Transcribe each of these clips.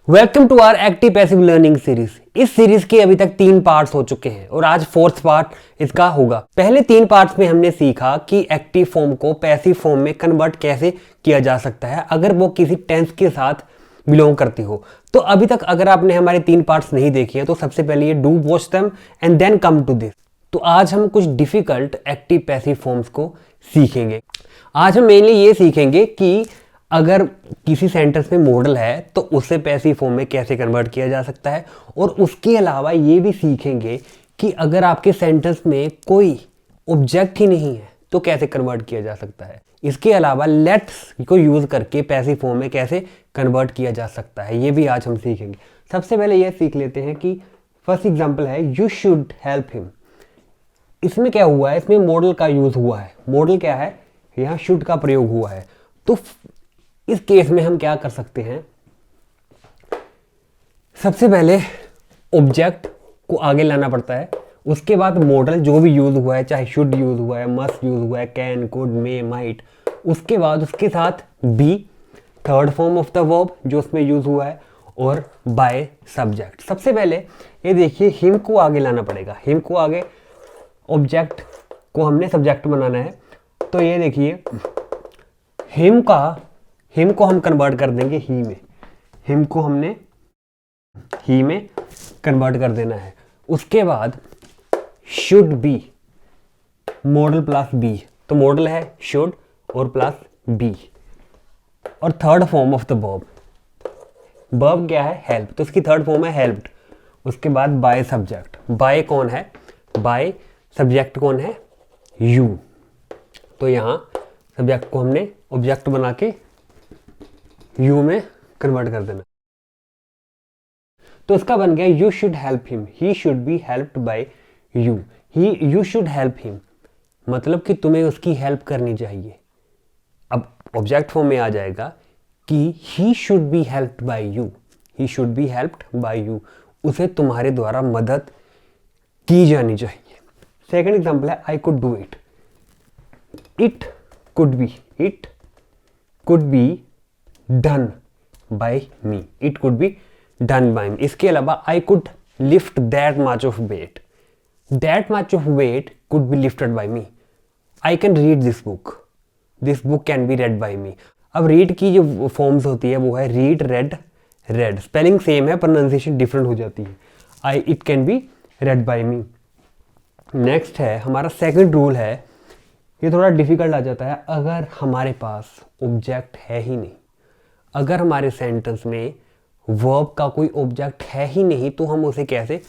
Welcome to our active passive learning series. इस series के अभी तक 3 पार्ट्स हो चुके हैं और आज 4th पार्ट इसका होगा। पहले 3 पार्ट्स में हमने सीखा कि एक्टिव फॉर्म को पैसिव फॉर्म में कन्वर्ट कैसे किया जा सकता है अगर वो किसी टेंस के साथ बिलोंग करती हो। तो अभी तक अगर आपने हमारे 3 पार्ट्स नहीं देखे हैं तो सबसे पहले ये do watch them and then come to this. तो आज हम कुछ डिफिकल्ट एक्टिव पैसिव फॉर्म्स को सीखेंगे। आज हम मेनली ये सीखेंगे कि अगर किसी सेंटेंस में मॉडल है तो उसे पैसिव फॉर्म में कैसे कन्वर्ट किया जा सकता है, और उसके अलावा ये भी सीखेंगे कि अगर आपके सेंटेंस में कोई ऑब्जेक्ट ही नहीं है तो कैसे कन्वर्ट किया जा सकता है। इसके अलावा लेट्स को यूज करके पैसिव फॉर्म में कैसे कन्वर्ट किया जा सकता है, ये भी आज हम सीखेंगे। सबसे पहले ये सीख लेते हैं कि फर्स्ट एग्जाम्पल है यू शुड हेल्प हिम। इसमें क्या हुआ है, इसमें मॉडल का यूज हुआ है। मॉडल क्या है, यहाँ शुड का प्रयोग हुआ है। तो इस केस में हम क्या कर सकते हैं, सबसे पहले ऑब्जेक्ट को आगे लाना पड़ता है, उसके बाद मॉडल जो भी यूज हुआ है, चाहे शुड यूज हुआ है, मस्ट यूज हुआ है, कैन, कुड, मे, माइट, उसके बाद उसके साथ be third form of the verb जो उसमें यूज हुआ है, और बाय सब्जेक्ट। सबसे पहले ये देखिए हिम को आगे लाना पड़ेगा। हिम को आगे, ऑब्जेक्ट को हमने सब्जेक्ट बनाना है। तो ये देखिए हिम को हम कन्वर्ट कर देंगे ही में। हिम को हमने ही में कन्वर्ट कर देना है। उसके बाद should be, modal plus be, तो मॉडल है शुड और प्लस बी, और third form of the verb. Verb क्या है, हेल्प, तो उसकी थर्ड फॉर्म है हेल्प्ड। उसके बाद बाय सब्जेक्ट। बाय कौन है, बाय सब्जेक्ट कौन है, यू। तो यहाँ सब्जेक्ट को हमने ऑब्जेक्ट बना के यू में कन्वर्ट कर देना। तो उसका बन गया you should help him, he should be helped bye you. You should help him मतलब कि तुम्हें उसकी हेल्प करनी चाहिए। अब ऑब्जेक्ट फॉर्म में आ जाएगा कि he should be helped bye you, he should be helped bye you, उसे तुम्हारे द्वारा मदद की जानी चाहिए। सेकंड एग्जांपल है I could do it. It could be done by me, it could be done by me. इसके अलावा I could lift that much of weight, that much of weight could be lifted by me. I can read this book can be read by me. अब read की जो forms होती है वो है read, read, read. Spelling same है, pronunciation different हो जाती है। It can be read by me. Next है हमारा सेकंड रूल है, ये थोड़ा डिफिकल्ट आ जाता है। अगर हमारे पास ऑब्जेक्ट है ही नहीं, अगर हमारे सेंटेंस में वर्ब का कोई ऑब्जेक्ट है ही नहीं, तो हम उसे कैसे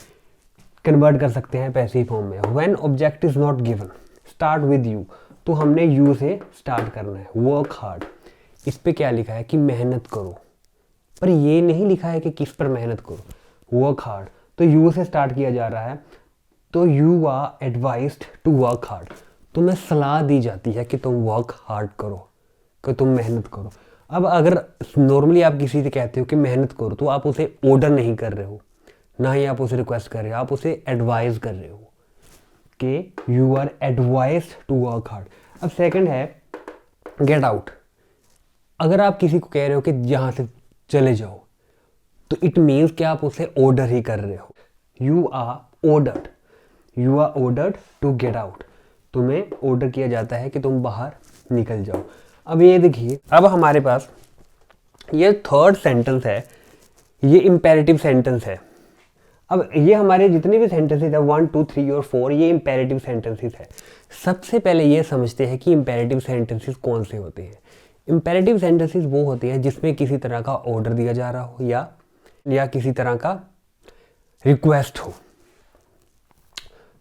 कन्वर्ट कर सकते हैं पैसिव फॉर्म में। When object is not given start with you, तो हमने यू से स्टार्ट करना है। वर्क हार्ड, इस पे क्या लिखा है कि मेहनत करो, पर ये नहीं लिखा है कि किस पर मेहनत करो। वर्क हार्ड, तो यू से स्टार्ट किया जा रहा है। तो you are advised to work hard, तुम्हें सलाह दी जाती है कि तुम वर्क हार्ड करो, कि तुम मेहनत करो। अब अगर नॉर्मली आप किसी से कहते हो कि मेहनत करो, तो आप उसे ऑर्डर नहीं कर रहे हो, ना ही आप उसे रिक्वेस्ट कर रहे हो, आप उसे एडवाइज कर रहे हो कि you are advised to work hard. अब सेकंड है गेट आउट। अगर आप किसी को कह रहे हो कि यहाँ से चले जाओ, तो इट मीन्स कि आप उसे ऑर्डर ही कर रहे हो। You are ordered to get out, तुम्हें ऑर्डर किया जाता है कि तुम बाहर निकल जाओ। अब ये देखिए, अब हमारे पास ये थर्ड सेंटेंस है, ये इंपेरेटिव सेंटेंस है। अब ये हमारे जितने भी सेंटेंसेस है 1, 2, 3 और 4, ये इंपेरेटिव सेंटेंसेस है। सबसे पहले ये समझते हैं कि इंपेरेटिव सेंटेंसेस कौन से होते हैं। इंपेरेटिव सेंटेंसेस वो होते हैं जिसमें किसी तरह का ऑर्डर दिया जा रहा हो या किसी तरह का रिक्वेस्ट हो।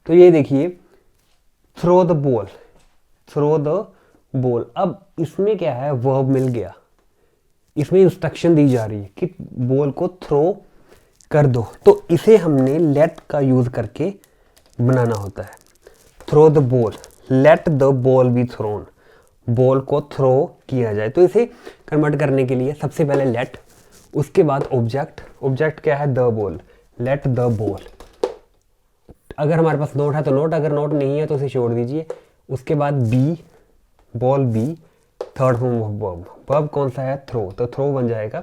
तो ये देखिए थ्रो द बॉल। अब इसमें क्या है, वर्ब मिल गया, इसमें इंस्ट्रक्शन दी जा रही है कि बॉल को थ्रो कर दो। तो इसे हमने लेट का यूज करके बनाना होता है। Throw the ball, let the ball be thrown, ball को थ्रो किया जाए। तो इसे कन्वर्ट करने के लिए सबसे पहले लेट, उसके बाद ऑब्जेक्ट क्या है, the ball, let the ball. अगर हमारे पास नोट है तो नोट, अगर नोट नहीं है तो उसे छोड़ दीजिए। उसके बाद be, ball be, third form of verb. Verb कौन सा है, थ्रो, तो थ्रो बन जाएगा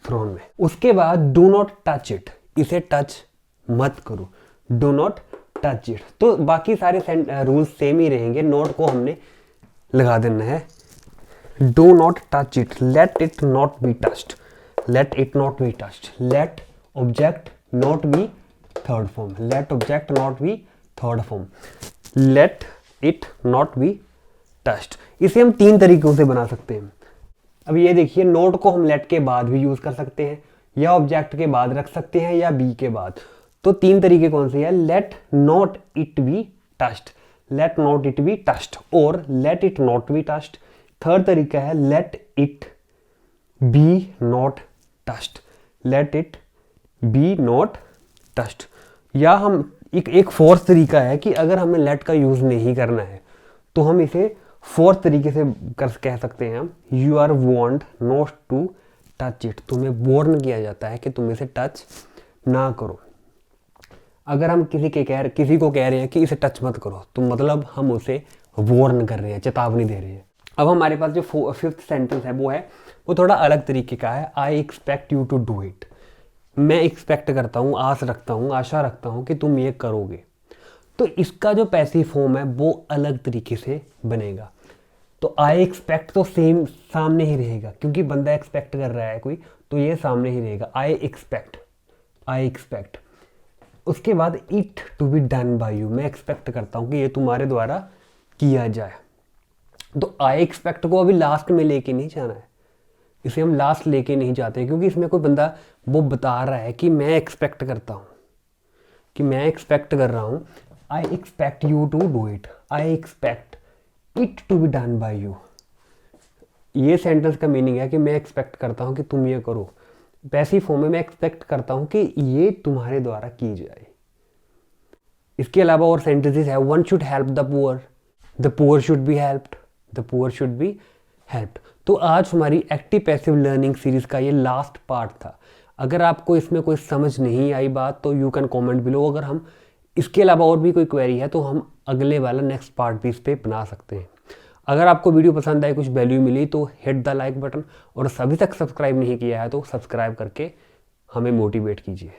थ्रोन में। उसके बाद डू नॉट टच इट, इसे टच मत करो, डू नॉट टच इट। तो बाकी सारे रूल्स सेम ही रहेंगे, नोट को हमने लगा देना है। Do not touch it, let it not be touched, let it not be touched, let object not be third form, let object not be third form, let it not be touched. इसे हम 3 तरीकों से बना सकते हैं। अब ये देखिए, नोट को हम लेट के बाद भी यूज कर सकते हैं, या ऑब्जेक्ट के बाद रख सकते हैं, या बी के बाद। तो 3 तरीके कौन से हैं? Let not it be touched, let not it be touched, और let it not be touched. Third तरीका है let it be not touched, let it be not touched. या हम एक फोर्थ तरीका है कि अगर हमें लेट का यूज नहीं करना है तो हम इसे फोर्थ तरीके से कह सकते हैं, you are warned not to touch it, तुम्हें वॉर्न किया जाता है कि तुम इसे टच ना करो। अगर हम किसी को कह रहे हैं कि इसे टच मत करो, तो मतलब हम उसे वॉर्न कर रहे हैं, चेतावनी दे रहे हैं। अब हमारे पास जो 5th सेंटेंस है वो थोड़ा अलग तरीके का है। I expect you to do it, मैं एक्सपेक्ट करता हूँ, आस रखता हूँ, आशा रखता हूँ कि तुम ये करोगे। तो इसका जो पैसिव फॉर्म है वो अलग तरीके से बनेगा। तो आई एक्सपेक्ट तो सेम सामने ही रहेगा, क्योंकि बंदा एक्सपेक्ट कर रहा है कोई, तो ये सामने ही रहेगा, आई एक्सपेक्ट, आई एक्सपेक्ट। उसके बाद it to be done by you, मैं एक्सपेक्ट करता हूँ कि ये तुम्हारे द्वारा किया जाए। तो आई एक्सपेक्ट को अभी लास्ट में लेके नहीं जाना है, इसे हम लास्ट लेके नहीं जाते, क्योंकि इसमें कोई बंदा वो बता रहा है कि मैं एक्सपेक्ट करता हूँ, कि मैं एक्सपेक्ट कर रहा हूँ। I expect you to do it, I expect it to be done by you. ये सेंटेंस का मीनिंग है कि मैं एक्सपेक्ट करता हूँ कि तुम ये करो। पैसिव फॉर्म में मैं एक्सपेक्ट करता हूँ कि ये तुम्हारे द्वारा की जाए। इसके अलावा और सेंटेंसेस है, one should help the poor should be helped, the poor should be helped. तो आज हमारी एक्टिव पैसिव लर्निंग सीरीज का ये लास्ट पार्ट था। अगर आपको इसमें कोई समझ नहीं आई बात तो यू कैन कमेंट बिलो। अगर हम इसके अलावा और भी कोई क्वेरी है तो हम अगले वाला नेक्स्ट पार्ट भी इस पर बना सकते हैं। अगर आपको वीडियो पसंद आई, कुछ वैल्यू मिली, तो हिट द लाइक बटन, और अभी तक सब्सक्राइब नहीं किया है तो सब्सक्राइब करके हमें मोटिवेट कीजिए।